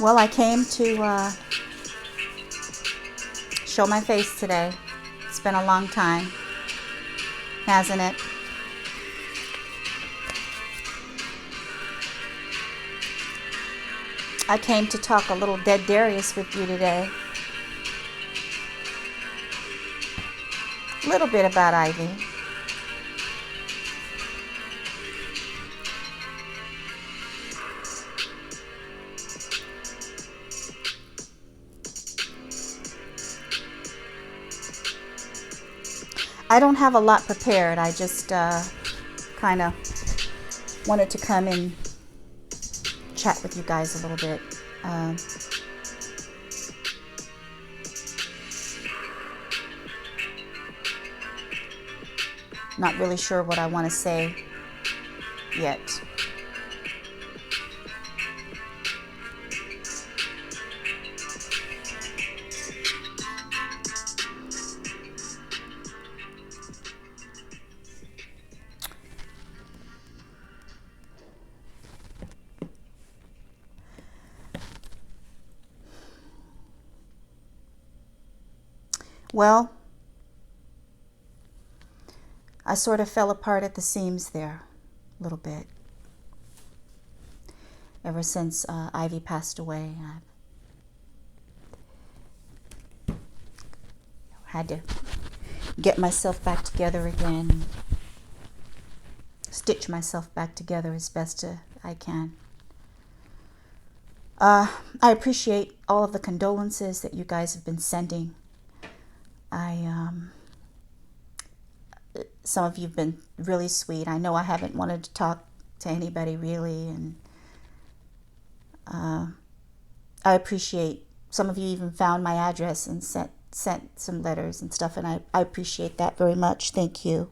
Well, I came to show my face today. It's been a long time, hasn't it? I came to talk a little Dead Darrius with you today. A little bit about Ivy. I don't have a lot prepared. I just kind of wanted to come and chat with you guys a little bit. Not really sure what I want to say yet. Well, I sort of fell apart at the seams there a little bit. Ever since Ivy passed away, I've had to get myself back together again, stitch myself back together as best I can. I appreciate all of the condolences that you guys have been sending. Some of you have been really sweet. I know I haven't wanted to talk to anybody really, and I appreciate some of you even found my address and sent some letters and stuff, and I appreciate that very much. Thank you.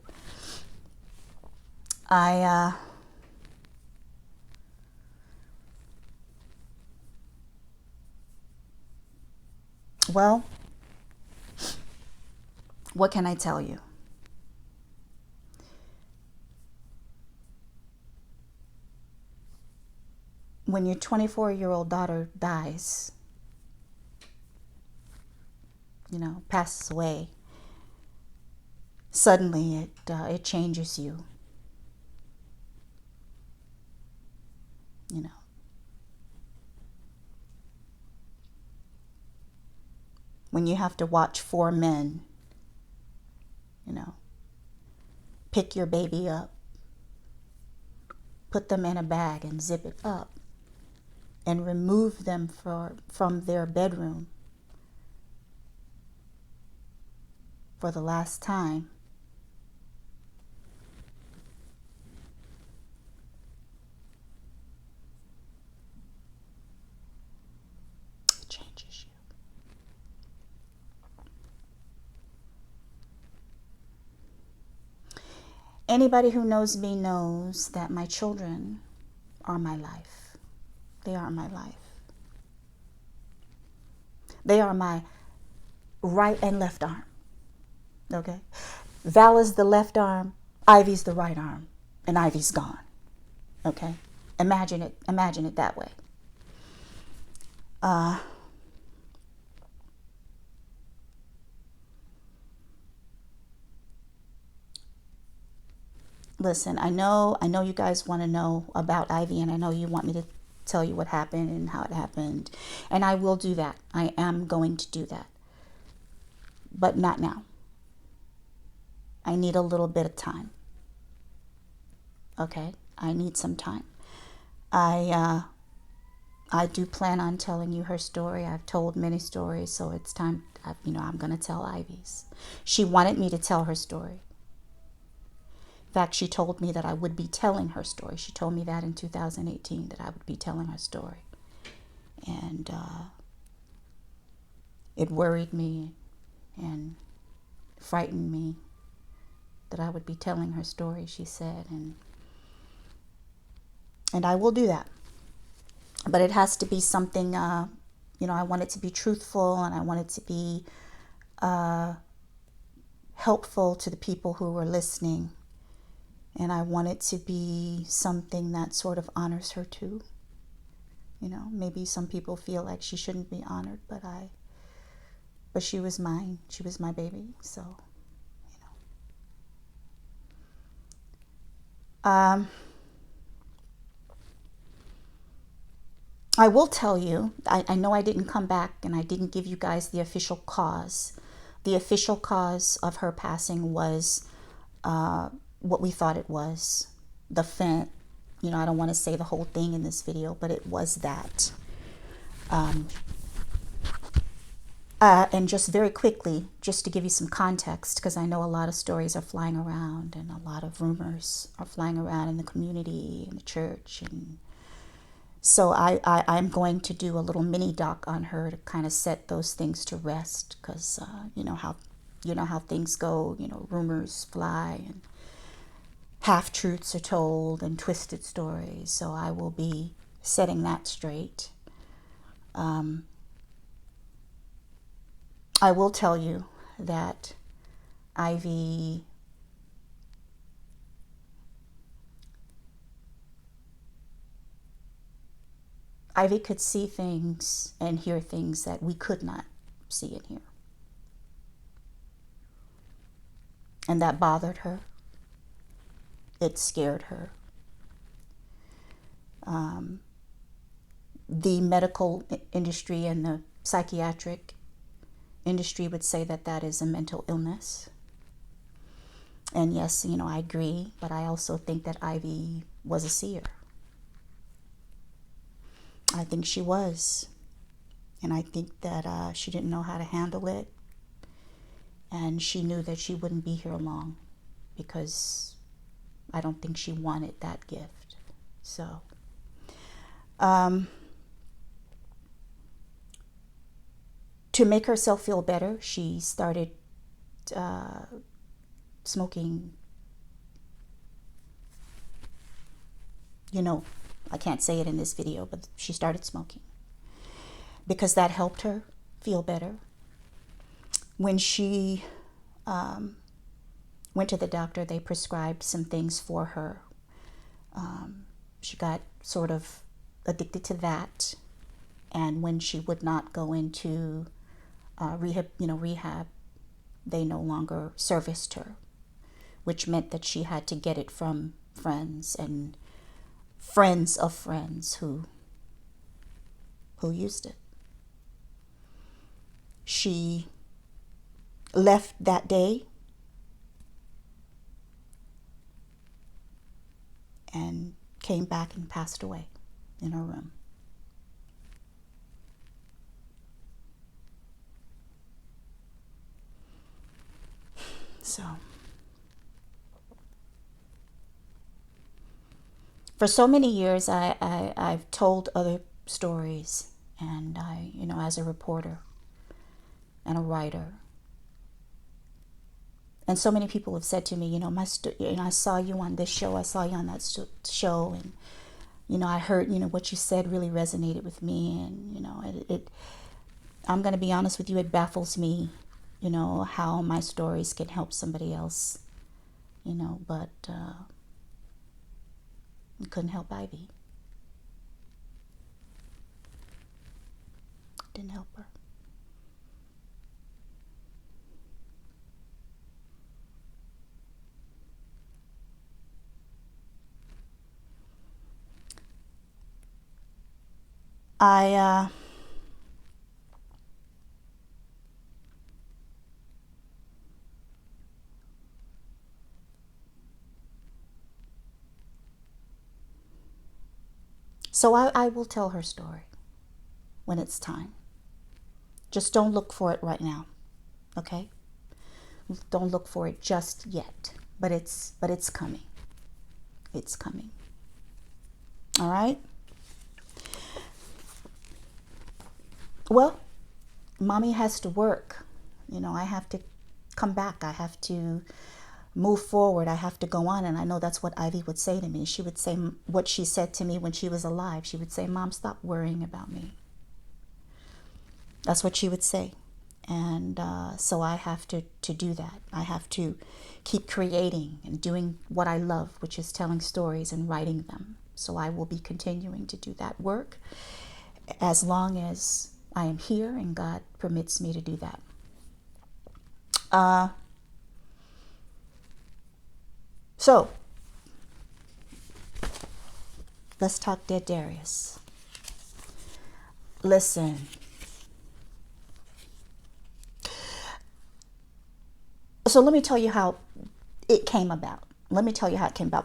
Well, what can I tell you? When your 24-year-old daughter dies, passes away, suddenly it changes you. When you have to watch 4 men, pick your baby up, put them in a bag and zip it up, and remove them from their bedroom for the last time. It changes you. Anybody who knows me knows that my children are my life. They are my life. They are my right and left arm. Okay? Val is the left arm, Ivy's the right arm, and Ivy's gone. Okay? Imagine it that way. Listen, I know you guys want to know about Ivy, and I know you want me to tell you what happened and how it happened, and I will do that. I am going to do that, but not now. I need a little bit of time. Okay, I need some time. I do plan on telling you her story. I've told many stories, so it's time. I'm going to tell Ivy's. She wanted me to tell her story. In fact, she told me that I would be telling her story. She told me that in 2018, that I would be telling her story. And it worried me and frightened me that I would be telling her story, she said. And I will do that. But it has to be something, I want it to be truthful, and I want it to be helpful to the people who are listening. And I want it to be something that sort of honors her too. You know, maybe some people feel like she shouldn't be honored, but she was mine. She was my baby. So, you know. I will tell you, I know I didn't come back and I didn't give you guys the official cause. The official cause of her passing was what we thought it was. The fent. You know, I don't want to say the whole thing in this video, but it was that. And just very quickly, just to give you some context, because I know a lot of stories are flying around and a lot of rumors are flying around in the community, in the church. And so I'm going to do a little mini doc on her to kind of set those things to rest, because you know how things go. You know, rumors fly and half-truths are told and twisted stories. So I will be setting that straight. I will tell you that Ivy could see things and hear things that we could not see and hear. And that bothered her. It scared her. The medical industry and the psychiatric industry would say that that is a mental illness. And yes, you know, I agree, but I also think that Ivy was a seer. I think she was. And I think that she didn't know how to handle it. And she knew that she wouldn't be here long, because I don't think she wanted that gift. So, to make herself feel better, she started smoking. You know, I can't say it in this video, but she started smoking because that helped her feel better. When she went to the doctor, they prescribed some things for her. She got sort of addicted to that, and when she would not go into rehab, they no longer serviced her, which meant that she had to get it from friends and friends of friends who used it. She left that day and came back and passed away in her room. So, for so many years, I've told other stories, and as a reporter and a writer, and so many people have said to me, I saw you on this show, I saw you on that show, and I heard, what you said really resonated with me, and I'm going to be honest with you, it baffles me, how my stories can help somebody else, but it couldn't help Ivy. Didn't help her. So I will tell her story when it's time. Just don't look for it right now, okay? Don't look for it just yet, but it's coming. It's coming. All right? Well, mommy has to work. I have to come back. I have to move forward. I have to go on. And I know that's what Ivy would say to me. She would say what she said to me when she was alive. She would say, Mom, stop worrying about me. That's what she would say. And so I have to do that. I have to keep creating and doing what I love, which is telling stories and writing them. So I will be continuing to do that work. as long as I am here and God permits me to do that. So let's talk Dead Darrius. Listen. So let me tell you how it came about.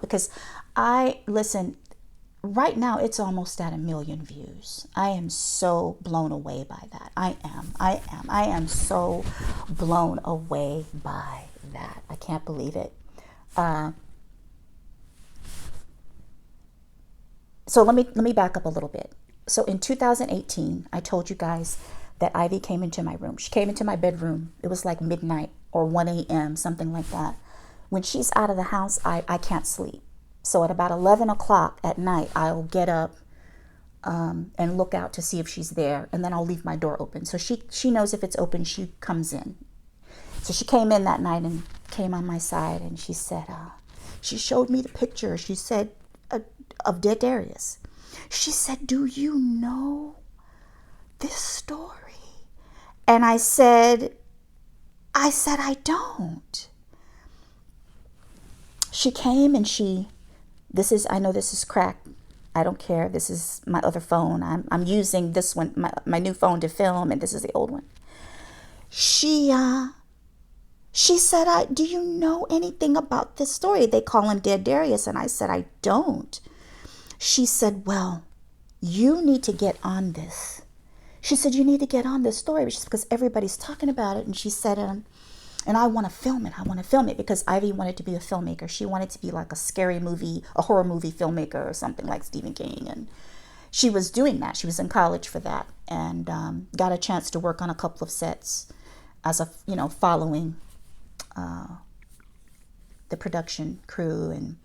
Because right now it's almost at 1 million views. I am so blown away by that. I am so blown away by that. I can't believe it. So let me back up a little bit. So in 2018, I told you guys that Ivy came into my room. She came into my bedroom. It was like midnight or 1 a.m., something like that. When she's out of the house, I can't sleep. So at about 11 o'clock at night, I'll get up and look out to see if she's there. And then I'll leave my door open. So she knows if it's open, she comes in. So she came in that night and came on my side. And she said, she showed me the picture. She said, of Dead Darrius. She said, do you know this story? And I said, I don't. She came and I know this is cracked. I don't care. This is my other phone. I'm using this one, my new phone, to film, and this is the old one. She said, do you know anything about this story? They call him Dead Darrius. And I said, I don't. She said, well, you need to get on this. She said, you need to get on this story just because everybody's talking about it. And she said, and I want to film it. I want to film it because Ivy wanted to be a filmmaker. She wanted to be like a scary movie, a horror movie filmmaker or something like Stephen King. And she was doing that. She was in college for that and got a chance to work on a couple of sets as following the production crew. And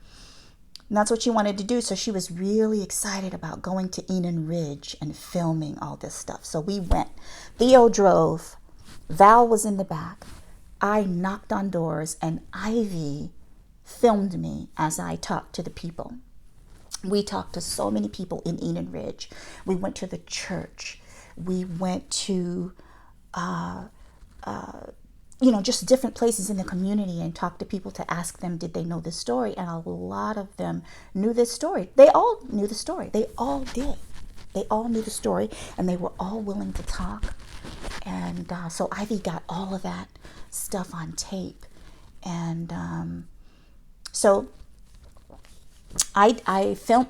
that's what she wanted to do. So she was really excited about going to Enon Ridge and filming all this stuff. So we went. Theo drove. Val was in the back. I knocked on doors and Ivy filmed me as I talked to the people. We talked to so many people in Enon Ridge. We went to the church. We went to, just different places in the community and talked to people to ask them, did they know this story? And a lot of them knew this story. They all knew the story. They all did. They all knew the story and they were all willing to talk. And so Ivy got all of that stuff on tape. And so I filmed,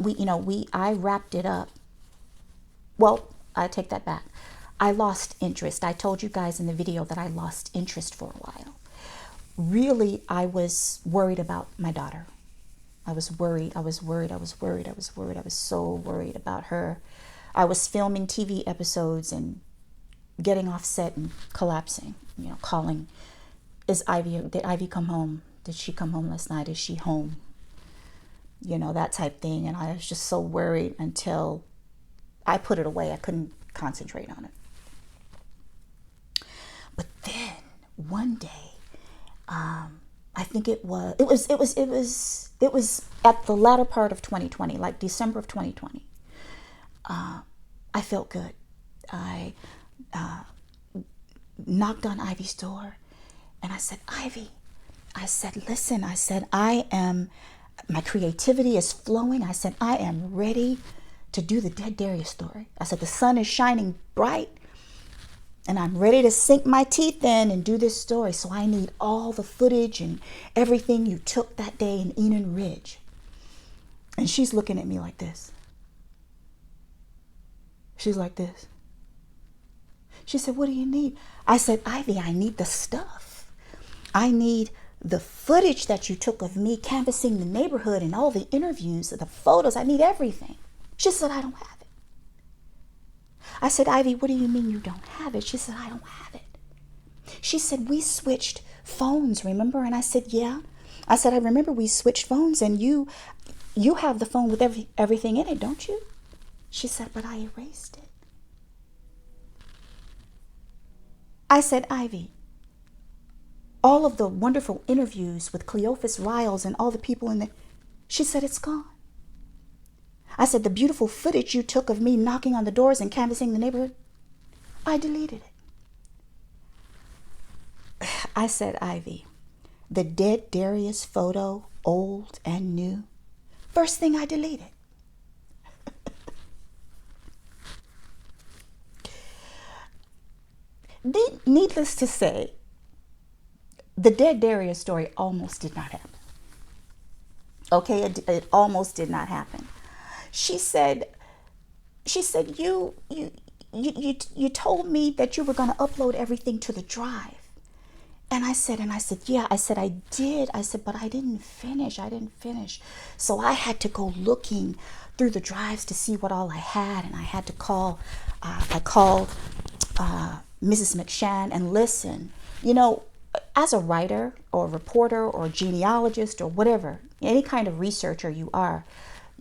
I wrapped it up. Well, I take that back. I lost interest. I told you guys in the video that I lost interest for a while. Really, I was worried about my daughter. I was so worried about her. I was filming TV episodes and getting off set and collapsing, calling, did Ivy come home? Did she come home last night? Is she home? That type thing. And I was just so worried until I put it away. I couldn't concentrate on it. But then one day, I think it was at the latter part of 2020, like December of 2020. I felt good. I knocked on Ivy's door and I said, Ivy, I said, listen, I said, my creativity is flowing. I said, I am ready to do the Dead Darrius story. I said, the sun is shining bright and I'm ready to sink my teeth in and do this story. So I need all the footage and everything you took that day in Enon Ridge. And she's looking at me like this. She's like this. She said, what do you need? I said, Ivy, I need the stuff. I need the footage that you took of me canvassing the neighborhood and all the interviews, the photos. I need everything. She said, I don't have it. I said, Ivy, what do you mean you don't have it? She said, I don't have it. She said, we switched phones, remember? And I said, yeah. I said, I remember we switched phones and you have the phone with everything in it, don't you? She said, but I erased it. I said, Ivy, all of the wonderful interviews with Cleophas Riles and all the people in there, she said, it's gone. I said, the beautiful footage you took of me knocking on the doors and canvassing the neighborhood, I deleted it. I said, Ivy, the dead Darrius photo, old and new, first thing I deleted. Needless to say, the dead Darrius story almost did not happen. Okay, it almost did not happen. She said, you told me that you were going to upload everything to the drive. And I said, yeah, I did. I said, but I didn't finish. So I had to go looking through the drives to see what all I had. And I had to call, I called Mrs. McShan and listen. You know, as a writer or a reporter or a genealogist or whatever, any kind of researcher you are,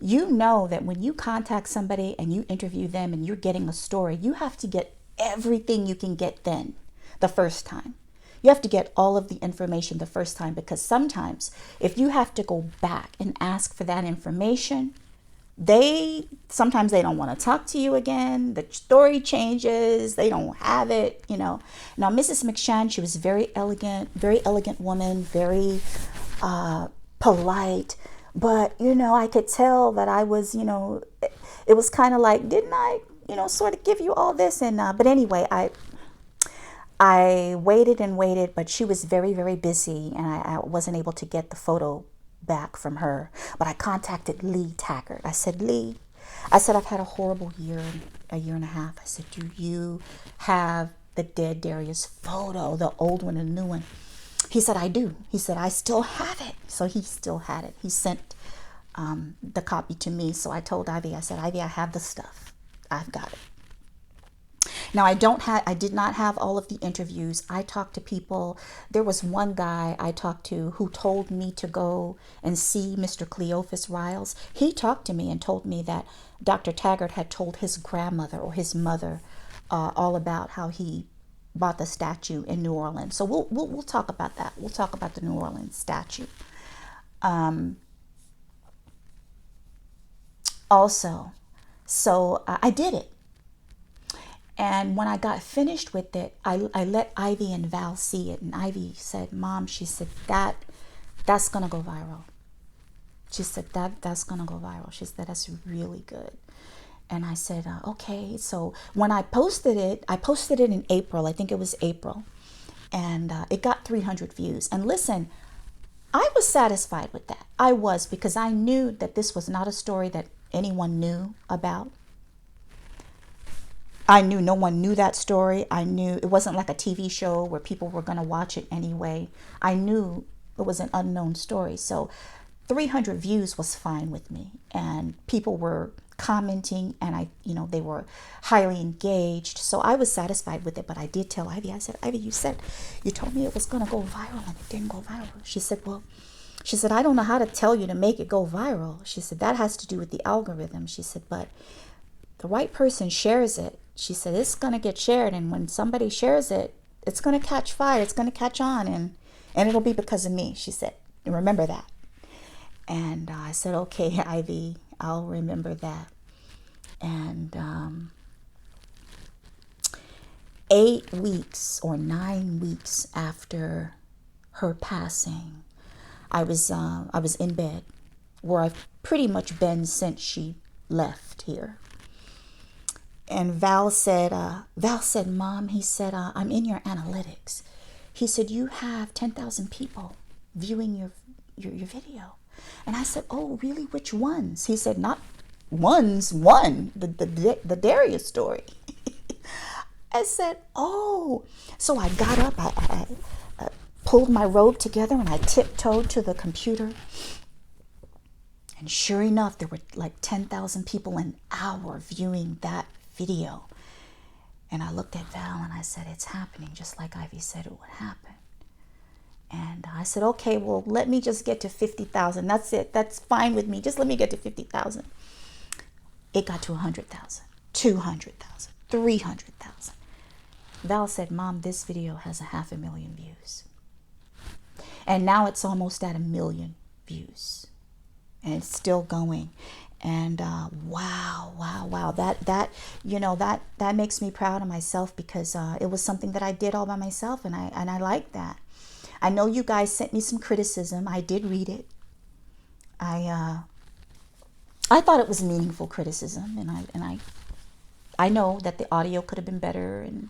you know that when you contact somebody and you interview them and you're getting a story, you have to get everything you can get then, the first time. You have to get all of the information the first time, because sometimes if you have to go back and ask for that information, sometimes they don't want to talk to you again. The story changes. They don't have it, you know. Now, Mrs. McShan, she was very elegant woman, very polite. But, you know, I could tell that I was, you know, it was kind of like, didn't I, you know, sort of give you all this? And but anyway, I waited and waited, but she was very, very busy, and I wasn't able to get the photo back from her. But I contacted Lee Taggart. I said, Lee, I've had a horrible year and a half. I said, do you have the dead Darrius photo, the old one and the new one? He said, I do. He said, I still have it. So he still had it. He sent the copy to me. So I told Ivy, I said, Ivy, I have the stuff. I've got it. Now, I did not have all of the interviews. I talked to people. There was one guy I talked to who told me to go and see Mr. Cleophas-Riles. He talked to me and told me that Dr. Taggart had told his grandmother or his mother all about how he bought the statue in New Orleans. So we'll talk about that. We'll talk about the New Orleans statue. Also, so I did it. And when I got finished with it, I let Ivy and Val see it. And Ivy said, Mom, she said, that's going to go viral. She said, that's going to go viral. She said, that's really good. And I said, okay. So when I posted it in April. I think it was April. And it got 300 views. And listen, I was satisfied with that. I was, because I knew that this was not a story that anyone knew about. I knew no one knew that story. I knew it wasn't like a TV show where people were going to watch it anyway. I knew it was an unknown story. So 300 views was fine with me. And people were commenting, and they were highly engaged. So I was satisfied with it. But I did tell Ivy, I said, Ivy, you told me it was going to go viral, and it didn't go viral. She said, I don't know how to tell you to make it go viral. She said, that has to do with the algorithm. She said, but the right person shares it. She said, it's going to get shared. And when somebody shares it, it's going to catch fire. It's going to catch on. And it'll be because of me. She said, remember that. And I said, okay, Ivy, I'll remember that. And 8 weeks or 9 weeks after her passing, I was in bed, where I've pretty much been since she left here. And Val said, Mom, he said, I'm in your analytics. He said, you have 10,000 people viewing your video. And I said, oh, really? Which ones? He said, not ones, one, the Darrius story. I said, oh. So I got up, I pulled my robe together, and I tiptoed to the computer. And sure enough, there were like 10,000 people an hour viewing that video. And I looked at Val and I said, it's happening just like Ivy said it would happen. And I said, okay, well, let me just get to 50,000. That's it. That's fine with me. Just let me get to 50,000. It got to 100,000, 200,000, 300,000. Val said, Mom, this video has 500,000 views. And now it's almost at 1 million views. And it's still going. And wow, that makes me proud of myself, because it was something that I did all by myself, and I like that. I know you guys sent me some criticism. I did read it. I thought it was meaningful criticism, and I know that the audio could have been better, and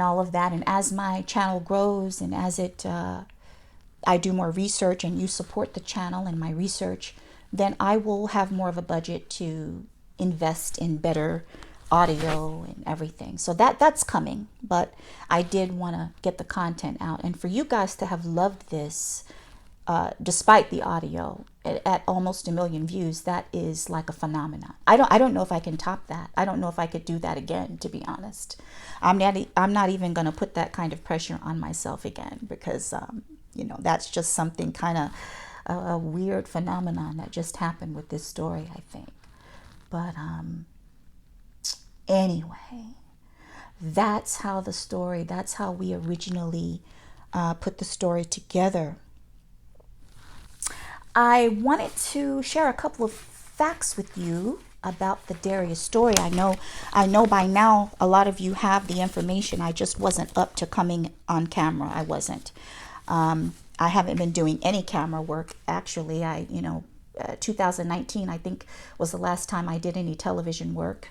all of that. And as my channel grows, and as I do more research, and you support the channel and my research, then I will have more of a budget to invest in better audio and everything. So that's coming. But I did want to get the content out, and for you guys to have loved this, despite the audio, at almost 1 million views, that is like a phenomenon. I don't know if I can top that. I don't know if I could do that again, to be honest. I'm not even going to put that kind of pressure on myself again, because that's just something kind of a weird phenomenon that just happened with this story, I think. But anyway, that's how we originally put the story together. I wanted to share a couple of facts with you about the Darrius story. I know by now a lot of you have the information. I just wasn't up to coming on camera. I wasn't. I haven't been doing any camera work, actually. 2019, I think, was the last time I did any television work.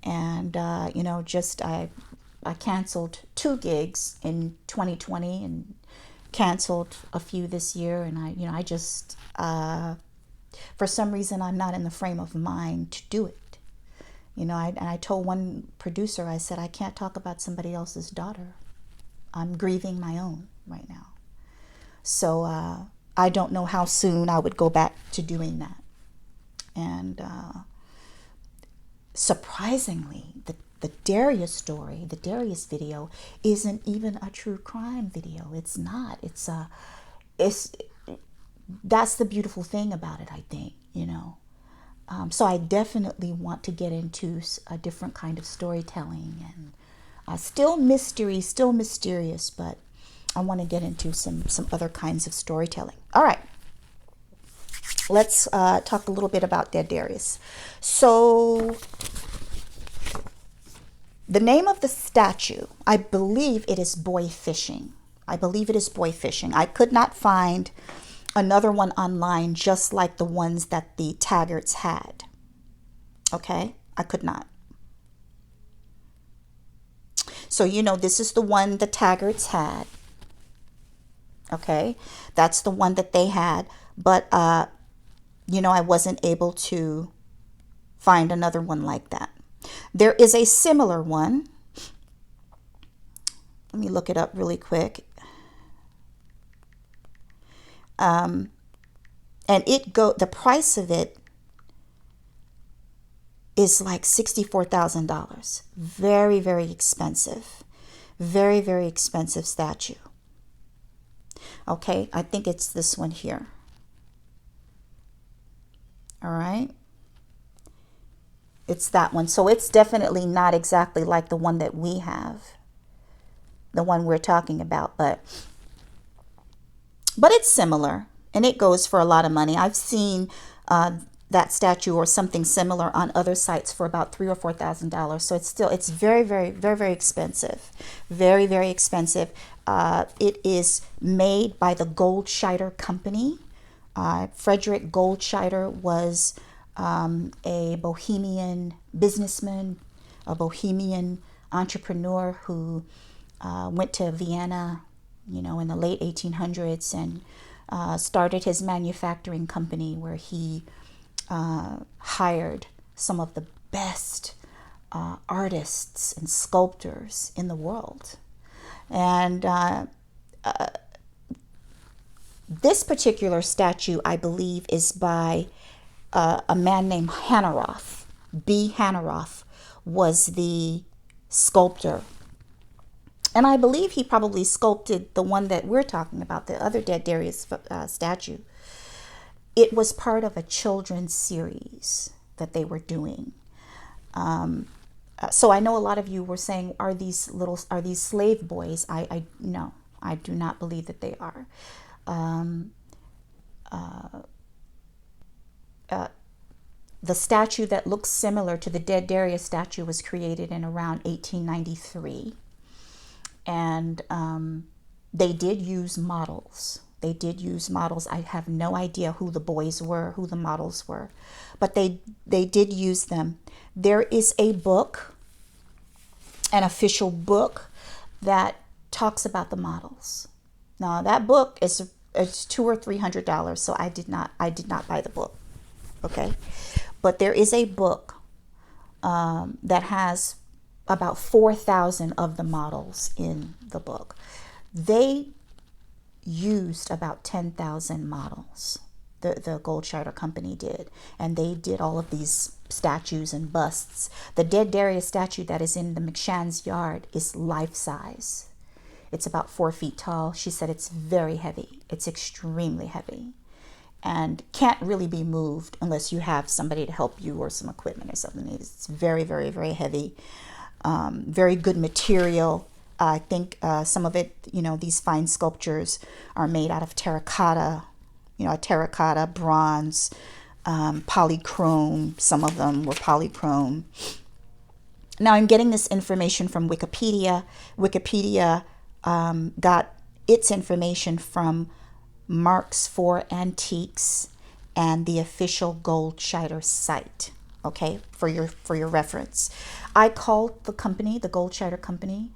And, I canceled 2 gigs in 2020 and canceled a few this year. And I just, for some reason, I'm not in the frame of mind to do it. I told one producer, I said, I can't talk about somebody else's daughter. I'm grieving my own right now. So I don't know how soon I would go back to doing that. And surprisingly, the Darrius story, the Darrius video, isn't even a true crime video. It's not. That's the beautiful thing about it, I think. So I definitely want to get into a different kind of storytelling, and still mystery, still mysterious, but I want to get into some other kinds of storytelling. All right, let's talk a little bit about Dead Darrius. So the name of the statue, I believe it is Boy Fishing. I could not find another one online just like the ones that the Taggarts had. Okay, I could not. So this is the one the Taggarts had. Okay, that's the one that they had, but I wasn't able to find another one like that. There is a similar one. Let me look it up really quick. And the price of it is like $64,000. Very, very expensive. Very, very expensive statue. Okay, I think it's this one here. All right. It's that one. So it's definitely not exactly like the one that we have, the one we're talking about, but it's similar, and it goes for a lot of money. I've seen that statue or something similar on other sites for about $3,000 or $4,000. So it's very, very, very, very expensive. Very, very expensive. It is made by the Goldscheider company. Frederick Goldscheider was a Bohemian businessman, a Bohemian entrepreneur who went to Vienna, in the late 1800s, and started his manufacturing company, where he hired some of the best artists and sculptors in the world. And this particular statue, I believe, is by a man named Hanneroth. B. Hanneroth was the sculptor. And I believe he probably sculpted the one that we're talking about, the other Dead Darrius statue. It was part of a children's series that they were doing. So I know a lot of you were saying, are these slave boys? No, I do not believe that they are. The statue that looks similar to the Dead Darrius statue was created in around 1893. And they did use models. They did use models. I have no idea who the boys were, who the models were, but they did use them. There is a book, an official book, that talks about the models. Now that book is $200 or $300, so I did not buy the book. Okay, but there is a book that has about 4,000 of the models in the book. They used about 10,000 models. The Goldscheider company did, and they did all of these statues and busts. The Dead Darrius statue that is in the Mcshan's yard is life size. It's about 4 feet tall. She said it's very heavy. It's extremely heavy and can't really be moved unless you have somebody to help you or some equipment or something. It's very, very, very heavy. Very good material. I think some of it, these fine sculptures are made out of terracotta, terracotta, bronze, polychrome. Some of them were polychrome. Now I'm getting this information from Wikipedia. Wikipedia got its information from Marks for Antiques and the official Goldscheider site. Okay, for your reference. I called the company, the Goldscheider company,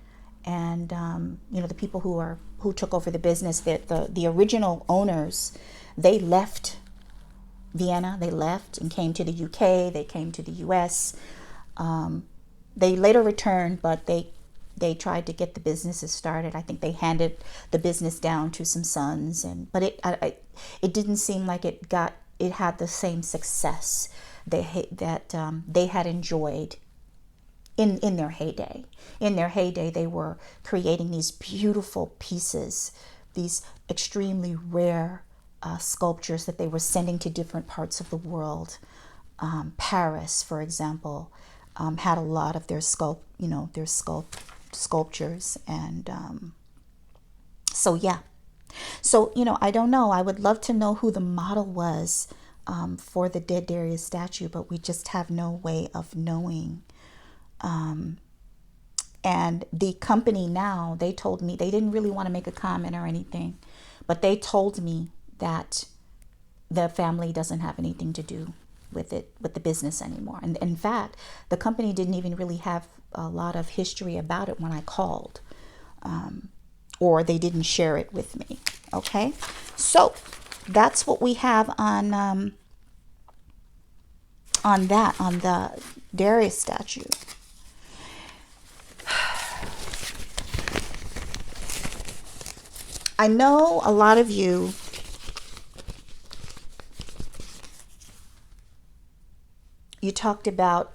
and the people who took over the business. The original owners, they left Vienna. They left and came to the UK. They came to the US. They later returned, but they tried to get the businesses started. I think they handed the business down to some sons, but it didn't seem like it had the same success they had enjoyed in their heyday. In their heyday, they were creating these beautiful pieces, these extremely rare sculptures that they were sending to different parts of the world. Paris, for example, had a lot of their sculptures, and so yeah. So I don't know. I would love to know who the model was for the Dead Darrius statue, but we just have no way of knowing. And the company now, they told me they didn't really want to make a comment or anything, but they told me that the family doesn't have anything to do with it, with the business anymore. And in fact, the company didn't even really have a lot of history about it when I called, or they didn't share it with me. Okay, so that's what we have on the Darrius statue. I know a lot of you talked about,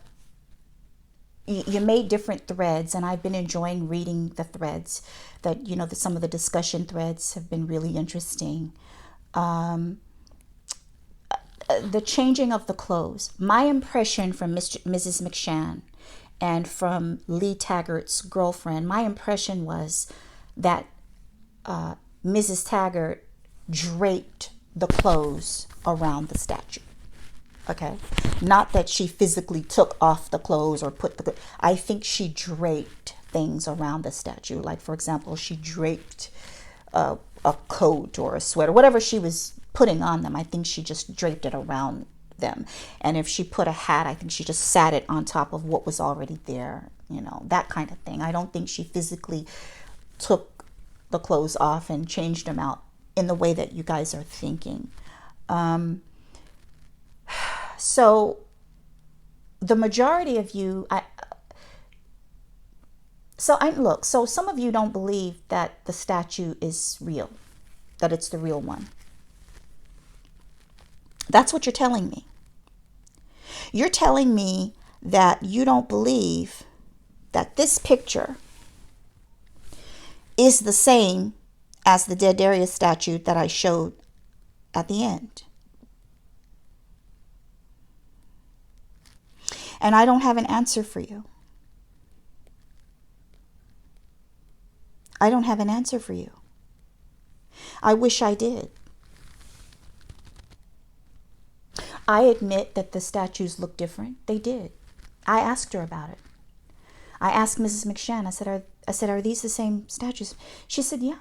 you made different threads, and I've been enjoying reading the threads that, some of the discussion threads have been really interesting. The changing of the clothes. My impression from Mrs. McShan and from Lee Taggart's girlfriend, my impression was that Mrs. Taggart draped the clothes around the statue. Okay, not that she physically took off the clothes or I think she draped things around the statue. Like, for example, she draped a coat or a sweater, whatever she was putting on them. I think she just draped it around them. And if she put a hat, I think she just sat it on top of what was already there, that kind of thing. I don't think she physically took the clothes off and changed them out in the way that you guys are thinking. So the majority of you, so some of you don't believe that the statue is real, that it's the real one. That's what you're telling me. You're telling me that you don't believe that this picture is the same as the Dead Darrius statue that I showed at the end. And I don't have an answer for you. I don't have an answer for you. I wish I did. I admit that the statues look different. They did. I asked her about it. I asked Mrs. McShan, I said, are these the same statues? She said, yeah.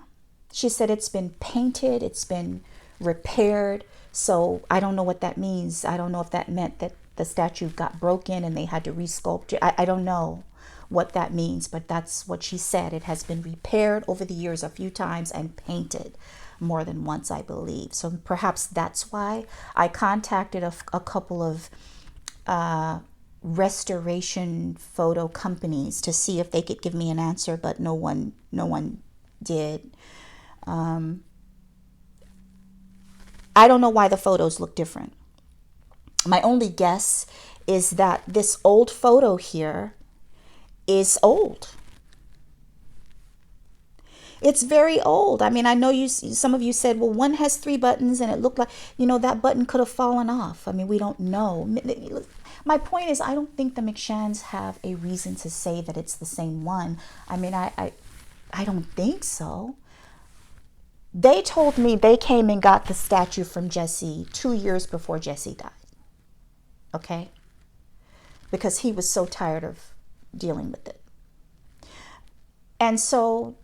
She said, it's been painted, it's been repaired. So I don't know what that means. I don't know if that meant that the statue got broken and they had to resculpt it. I don't know what that means, but that's what she said. It has been repaired over the years a few times and painted more than once, I believe. So perhaps that's why I contacted a couple of restoration photo companies to see if they could give me an answer, but no one did. I don't know why the photos look different. My only guess is that this old photo here is old. It's very old. I mean, I know some of you said, well, one has 3 buttons and it looked like, that button could have fallen off. I mean, we don't know. My point is, I don't think the McShans have a reason to say that it's the same one. I mean, I don't think so. They told me they came and got the statue from Jesse 2 years before Jesse died. Okay? Because he was so tired of dealing with it. And so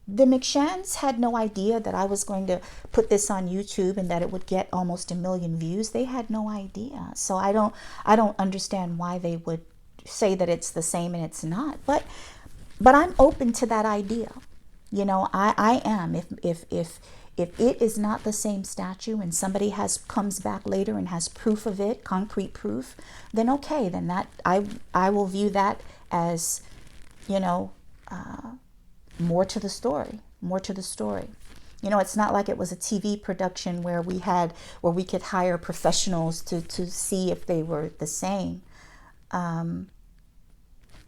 the McShans had no idea that I was going to put this on YouTube and that it would get almost 1 million views. They had no idea. So I don't understand why they would say that it's the same and it's not. But I'm open to that idea. I am. If it is not the same statue and somebody comes back later and has proof of it, concrete proof, then okay, then that I will view that as, more to the story. It's not like it was a TV production where we could hire professionals to see if they were the same.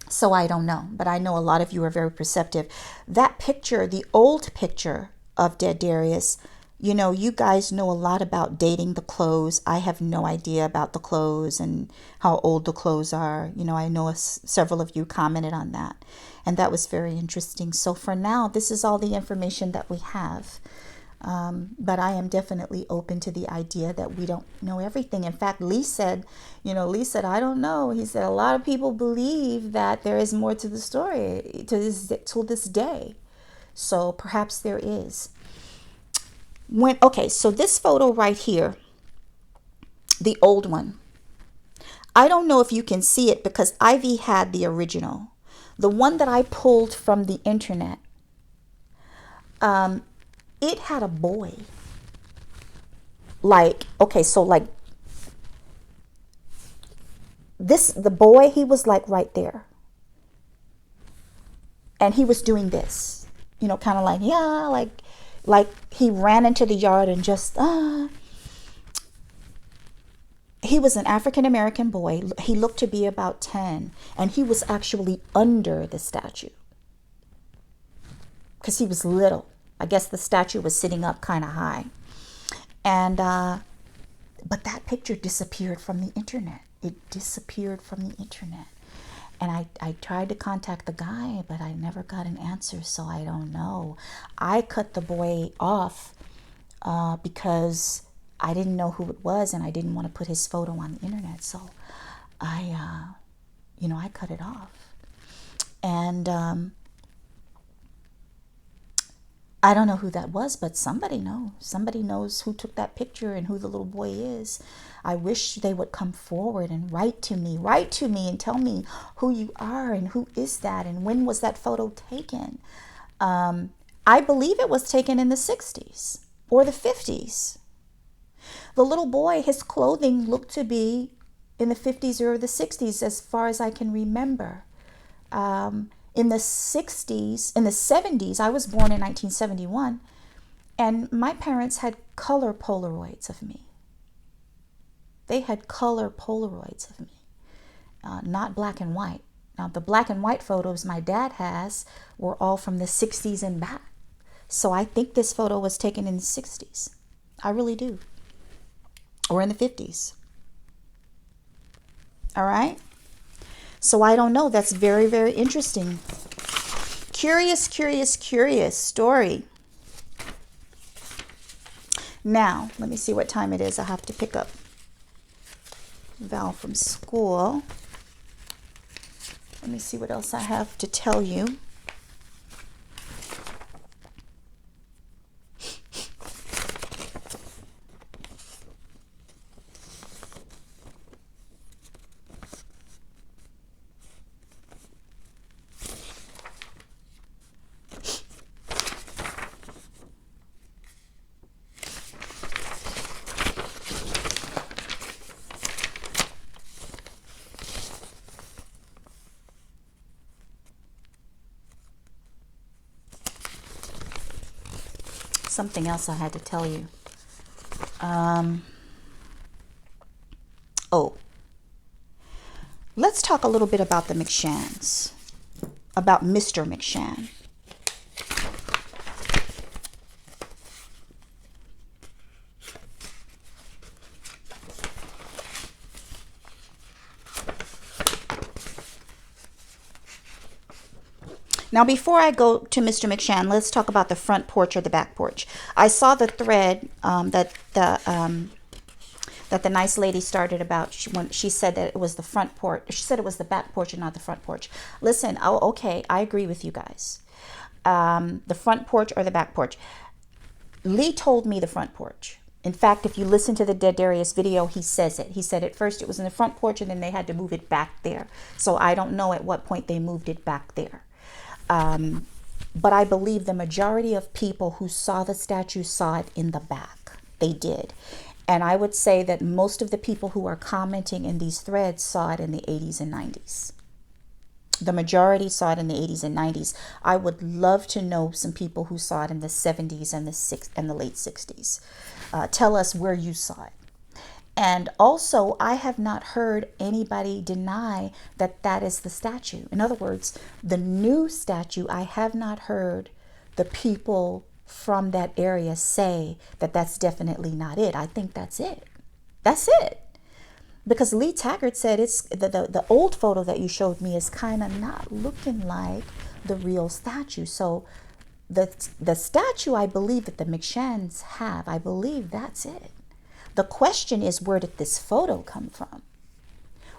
So I don't know, but I know a lot of you are very perceptive. That picture, the old picture of Dead Darrius, you guys know a lot about dating the clothes. I have no idea about the clothes and how old the clothes are. I know several of you commented on that, and that was very interesting. So for now, this is all the information that we have. But I am definitely open to the idea that we don't know everything. In fact, Lee said, I don't know. He said, a lot of people believe that there is more to the story to this day. So perhaps there is. So this photo right here, the old one, I don't know if you can see it because Ivy had the original. The one that I pulled from the internet, it had a boy. The boy, he was like right there. And he was doing this, kind of like he ran into the yard and just, he was an African-American boy. He looked to be about 10, and he was actually under the statue because he was little. I guess the statue was sitting up kind of high. And, but that picture disappeared from the internet. It disappeared from the internet. And I tried to contact the guy, but I never got an answer, so I don't know. I cut the boy off because I didn't know who it was, and I didn't want to put his photo on the internet. So I cut it off. And I don't know who that was, but somebody knows. Somebody knows who took that picture and who the little boy is. I wish they would come forward and write to me and tell me who you are and who is that and when was that photo taken. I believe it was taken in the 60s or the 50s. The little boy, his clothing looked to be in the 50s or the 60s as far as I can remember. In the 70s, I was born in 1971, and my parents had color Polaroids of me. They had color Polaroids of me, not black and white. Now, the black and white photos my dad has were all from the 60s and back. So I think this photo was taken in the 60s. I really do. Or in the 50s. All right? So I don't know. That's very, very interesting. Curious story. Now, let me see what time it is. I have to pick up. Val from school. Let me see what else I have to tell you. Something else I had to tell you. Oh, let's talk a little bit about the McShans, about Mr. McShan. Now, before I go to Mr. McShan, let's talk about the front porch or the back porch. I saw the thread that the nice lady started about when she said that it was the front porch. She said it was the back porch and not the front porch. Listen, okay, I agree with you guys. The front porch or the back porch. Lee told me the front porch. In fact, if you listen to the Dead Darrius video, he says it. He said at first it was in the front porch and then they had to move it back there. So I don't know at what point they moved it back there. But I believe the majority of people who saw the statue saw it in the back. They did. And I would say that most of the people who are commenting in these threads saw it in the 80s and 90s. The majority saw it in the 80s and 90s. I would love to know some people who saw it in the 70s and the late 60s. Tell us where you saw it. And also, I have not heard anybody deny that that is the statue. In other words, the new statue, I have not heard the people from that area say that that's definitely not it. I think that's it. That's it. Because Lee Taggart said it's the old photo that you showed me is kind of not looking like the real statue. So the statue, I believe that the McShans have, I believe that's it. The question is, where did this photo come from?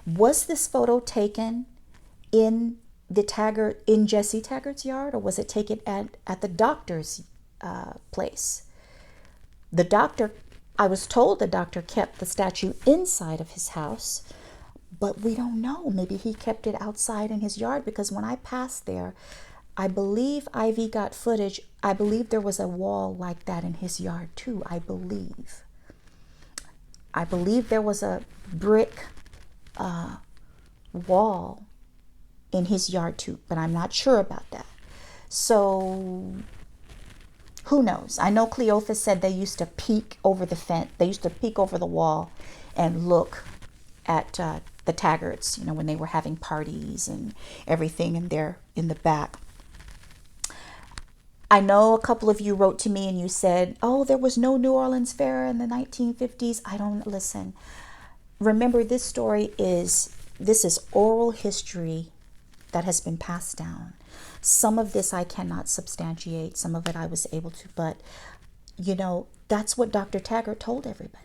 Was this photo taken in Jesse Taggart's yard, or was it taken at the doctor's place? The doctor, I was told the doctor kept the statue inside of his house, but we don't know. Maybe he kept it outside in his yard, because when I passed there, I believe Ivy got footage. I believe there was a wall like that in his yard too, I believe. I believe there was a brick wall in his yard too, but I'm not sure about that. So who knows? I know Cleophas said they used to peek over the fence. They used to peek over the wall and look at the Taggarts, you know, when they were having parties and everything in the back. I know a couple of you wrote to me and you said, oh, there was no New Orleans Fair in the 1950s. I don't listen. Remember, this is oral history that has been passed down. Some of this I cannot substantiate. Some of it I was able to, but you know, that's what Dr. Taggart told everybody.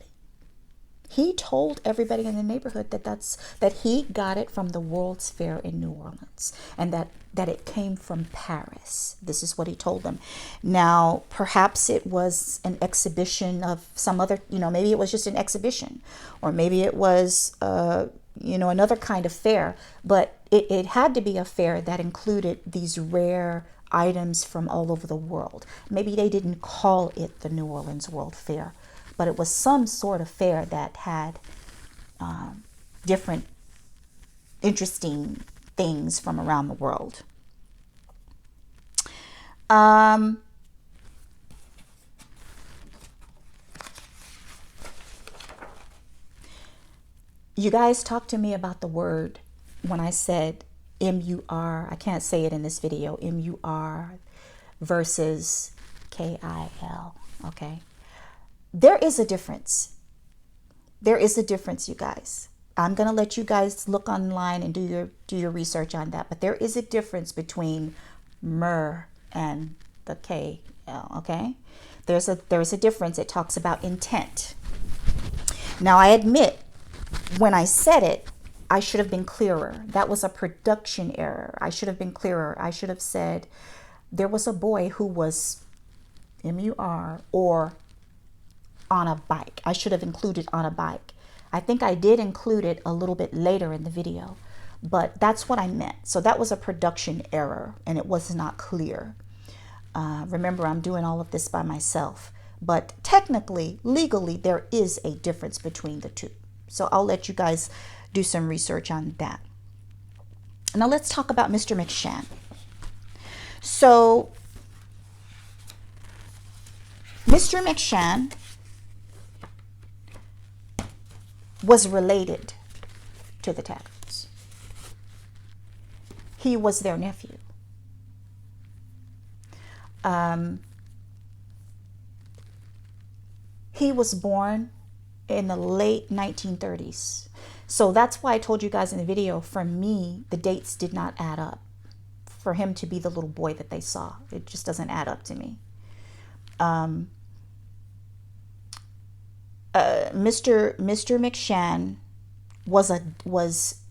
He told everybody in the neighborhood that he got it from the World's Fair in New Orleans, and that it came from Paris. This is what he told them. Now, perhaps it was an exhibition of some other, you know, maybe it was just an exhibition, or maybe it was, you know, another kind of fair, but it had to be a fair that included these rare items from all over the world. Maybe they didn't call it the New Orleans World Fair, but it was some sort of fair that had different interesting things from around the world. You guys talked to me about the word when I said M-U-R. I can't say it in this video. M-U-R versus K-I-L. Okay. There is a difference. There is a difference, you guys. I'm going to let you guys look online and do your research on that. But there is a difference between myrrh and the K-L, okay? There's a difference. It talks about intent. Now, I admit when I said it, I should have been clearer. That was a production error. I should have been clearer. I should have said there was a boy who was MUR or on a bike. I should have included on a bike. I think I did include it a little bit later in the video, but that's what I meant. So that was a production error and it was not clear. Remember, I'm doing all of this by myself, but technically, legally, there is a difference between the two. So I'll let you guys do some research on that. Now let's talk about Mr. McShan. So Mr. McShan was related to the Taggarts. He was their nephew. He was born in the late 1930s. So that's why I told you guys in the video, for me, the dates did not add up. For him to be the little boy that they saw, it just doesn't add up to me. Mr. McShan was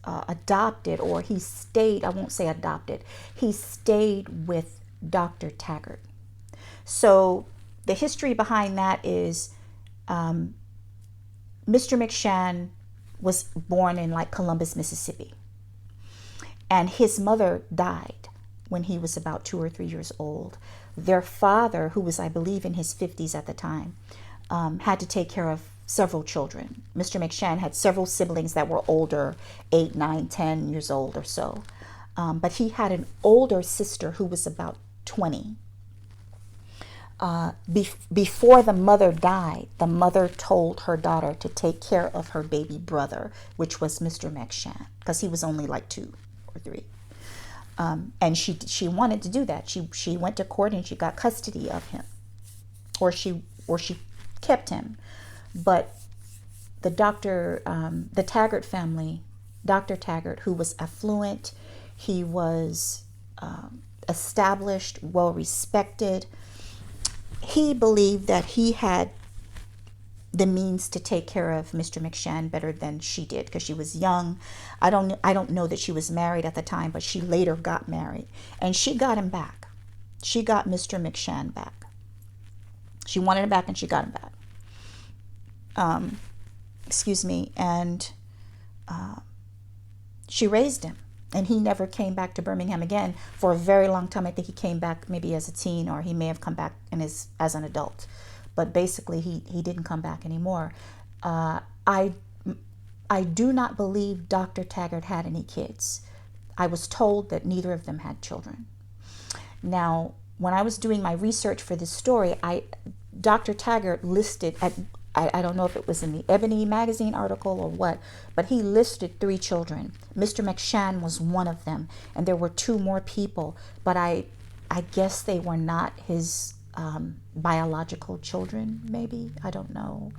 adopted, or he stayed, I won't say adopted, he stayed with Dr. Taggart. So the history behind that is Mr. McShan was born in like Columbus, Mississippi. And his mother died when he was about 2 or 3 years old. Their father, who was, I believe, in his 50s at the time, had to take care of several children. Mr. McShan had several siblings that were older, 8, 9, 10 years old or so. But he had an older sister who was about 20. Before the mother died, the mother told her daughter to take care of her baby brother, which was Mr. McShan, because he was only like 2 or 3. And she wanted to do that. She went to court and she got custody of him, or she kept him. But the the Taggart family, Dr. Taggart, who was affluent, he was established, well respected. He believed that he had the means to take care of Mr. McShan better than she did, because she was young. I don't know that she was married at the time, but she later got married, and she got him back. She got Mr. McShan back. She wanted him back, and she got him back. Excuse me, and she raised him, and he never came back to Birmingham again for a very long time. I think he came back maybe as a teen, or he may have come back as an adult. But basically, he didn't come back anymore. I do not believe Dr. Taggart had any kids. I was told that neither of them had children. Now, when I was doing my research for this story, Dr. Taggart listed, I don't know if it was in the Ebony magazine article or what, but he listed 3 children. Mr. McShan was one of them, and there were 2 more people, but I guess they were not his biological children, maybe, I don't know,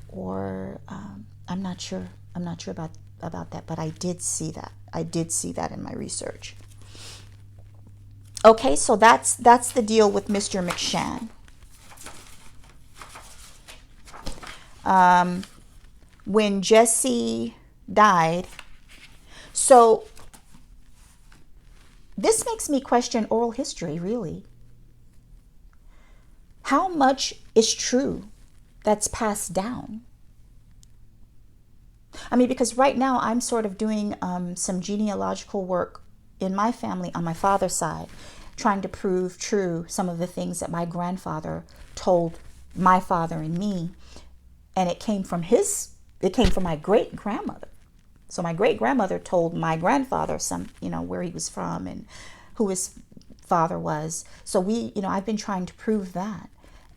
or I'm not sure about that, but I did see that in my research. Okay, so that's the deal with Mr. McShan. When Jesse died, so this makes me question oral history, really. How much is true that's passed down? I mean, because right now I'm sort of doing some genealogical work in my family on my father's side, trying to prove true some of the things that my grandfather told my father and me. And it came from my great grandmother. So my great grandmother told my grandfather where he was from and who his father was. So I've been trying to prove that.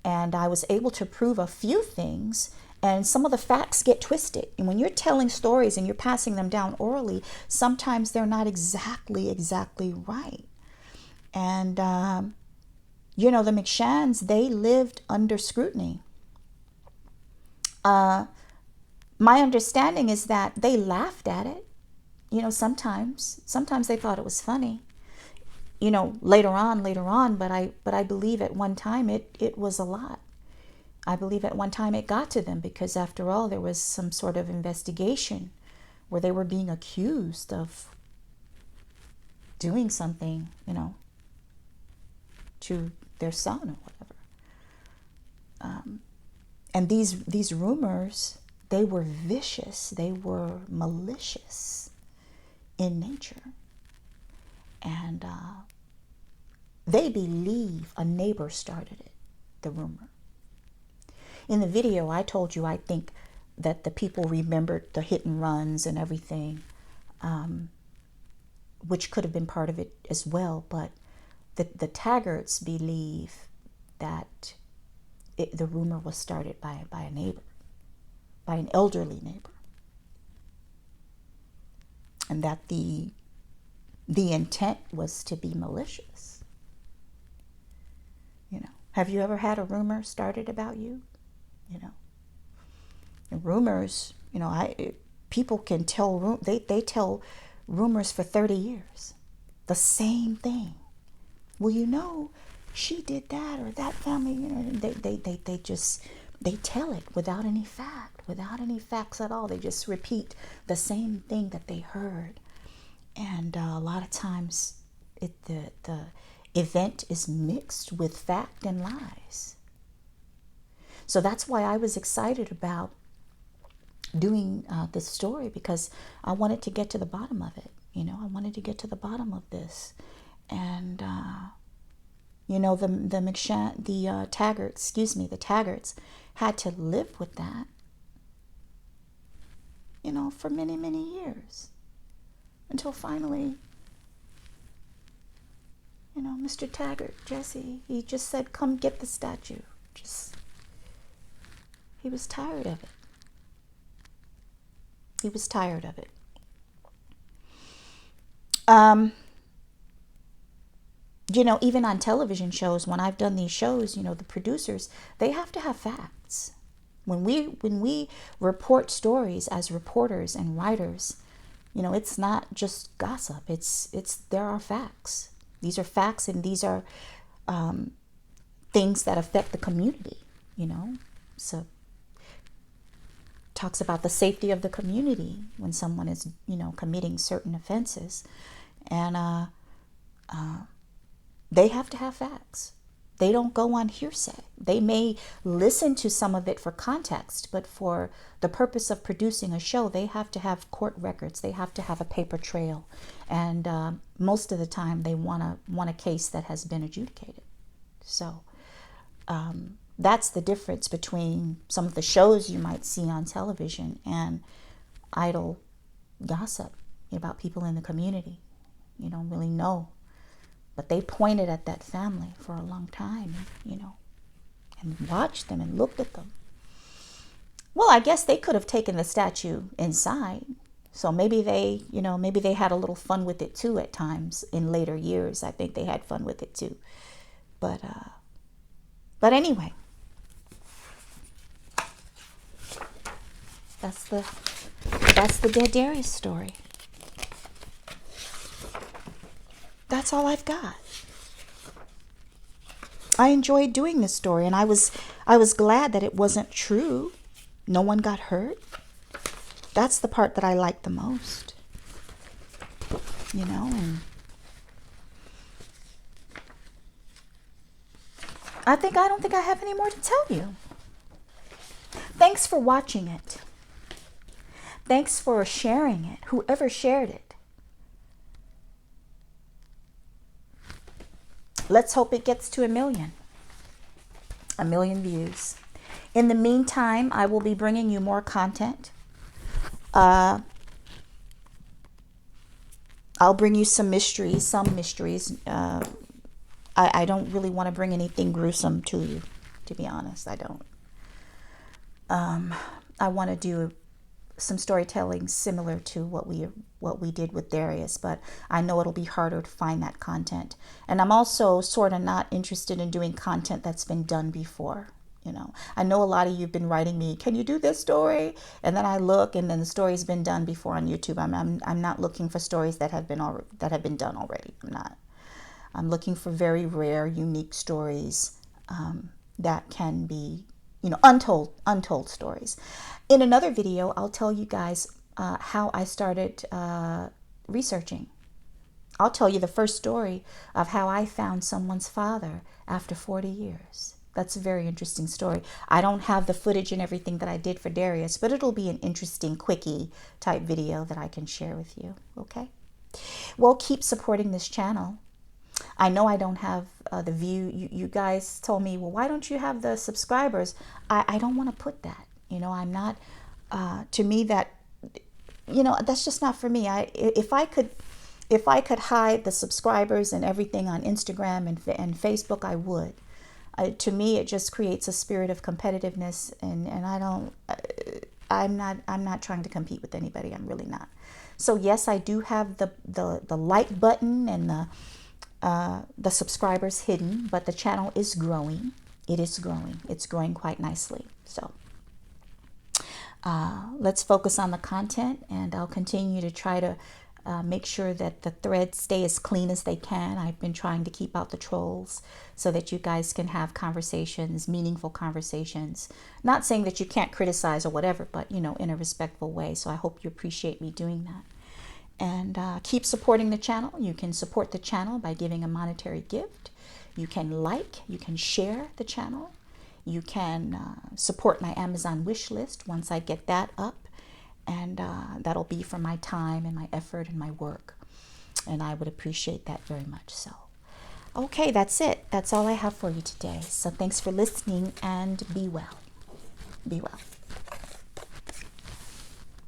And I was able to prove a few things, and some of the facts get twisted. And when you're telling stories and you're passing them down orally, sometimes they're not exactly right. And, the McShans, they lived under scrutiny. My understanding is that they laughed at it. Sometimes they thought it was funny. Later on, but I believe at one time it was a lot. I believe at one time it got to them because, after all, there was some sort of investigation where they were being accused of doing something, to their son or whatever. And these rumors, they were vicious, they were malicious in nature. And they believe a neighbor started it, the rumor. In the video, I told you I think that the people remembered the hit and runs and everything, which could have been part of it as well. But the Taggarts believe that the rumor was started by a neighbor, by an elderly neighbor, and that the intent was to be malicious. Have you ever had a rumor started about you? And rumors, people can tell, they tell rumors for 30 years. The same thing. Well, she did that, or that family, they tell it without any fact, without any facts at all. They just repeat the same thing that they heard. And a lot of times the event is mixed with fact and lies. So that's why I was excited about doing this story, because I wanted to get to the bottom of it. I wanted to get to the bottom of this. And the Mcshan, the Taggarts had to live with that, for many, many years, until finally, Mr. Taggart, Jesse, he just said, "Come get the statue." He was tired of it. He was tired of it. Even on television shows, when I've done these shows, the producers, they have to have facts. When we report stories as reporters and writers, it's not just gossip. There are facts. These are facts, and these are things that affect the community. So talks about the safety of the community when someone is, committing certain offenses, and they have to have facts. They don't go on hearsay. They may listen to some of it for context, but for the purpose of producing a show, they have to have court records. They have to have a paper trail, and most of the time, they want a case that has been adjudicated. So that's the difference between some of the shows you might see on television and idle gossip about people in the community. You don't really know. But they pointed at that family for a long time, and watched them and looked at them. Well, I guess they could have taken the statue inside. So maybe they had a little fun with it too at times in later years. I think they had fun with it too. But anyway, that's the Dead Darrius story. That's all I've got. I enjoyed doing this story, and I was glad that it wasn't true. No one got hurt. That's the part that I like the most. And I don't think I have any more to tell you. Thanks for watching it. Thanks for sharing it, whoever shared it. Let's hope it gets to 1 million. 1 million views. In the meantime, I will be bringing you more content. I'll bring you some mysteries. I don't really want to bring anything gruesome to you, to be honest. I don't. I want to do some storytelling similar to what we did with Darrius, but I know it'll be harder to find that content. And I'm also sort of not interested in doing content that's been done before. I know a lot of you've been writing me, "Can you do this story?" And then I look, and then the story's been done before on YouTube. I'm not looking for stories that have been done already. I'm not. I'm looking for very rare, unique stories that can be untold stories. In another video, I'll tell you guys how I started researching. I'll tell you the first story of how I found someone's father after 40 years. That's a very interesting story. I don't have the footage and everything that I did for Darrius, but it'll be an interesting quickie type video that I can share with you. Okay? Well, keep supporting this channel. I know I don't have the view. You guys told me, well, why don't you have the subscribers? I don't want to put that. I'm not, to me that, that's just not for me. If I could hide the subscribers and everything on Instagram and Facebook, I would. To me, it just creates a spirit of competitiveness, and I'm not trying to compete with anybody. I'm really not. So yes, I do have the like button and the subscribers hidden, but the channel is growing. It is growing. It's growing quite nicely. So let's focus on the content, and I'll continue to try to make sure that the threads stay as clean as they can. I've been trying to keep out the trolls so that you guys can have conversations, meaningful conversations. Not saying that you can't criticize or whatever, but in a respectful way. So I hope you appreciate me doing that. And keep supporting the channel. You can support the channel by giving a monetary gift. You can like, you can share the channel. You can support my Amazon wish list once I get that up. And that'll be for my time and my effort and my work. And I would appreciate that very much. So, okay, that's it. That's all I have for you today. So thanks for listening, and be well. Be well.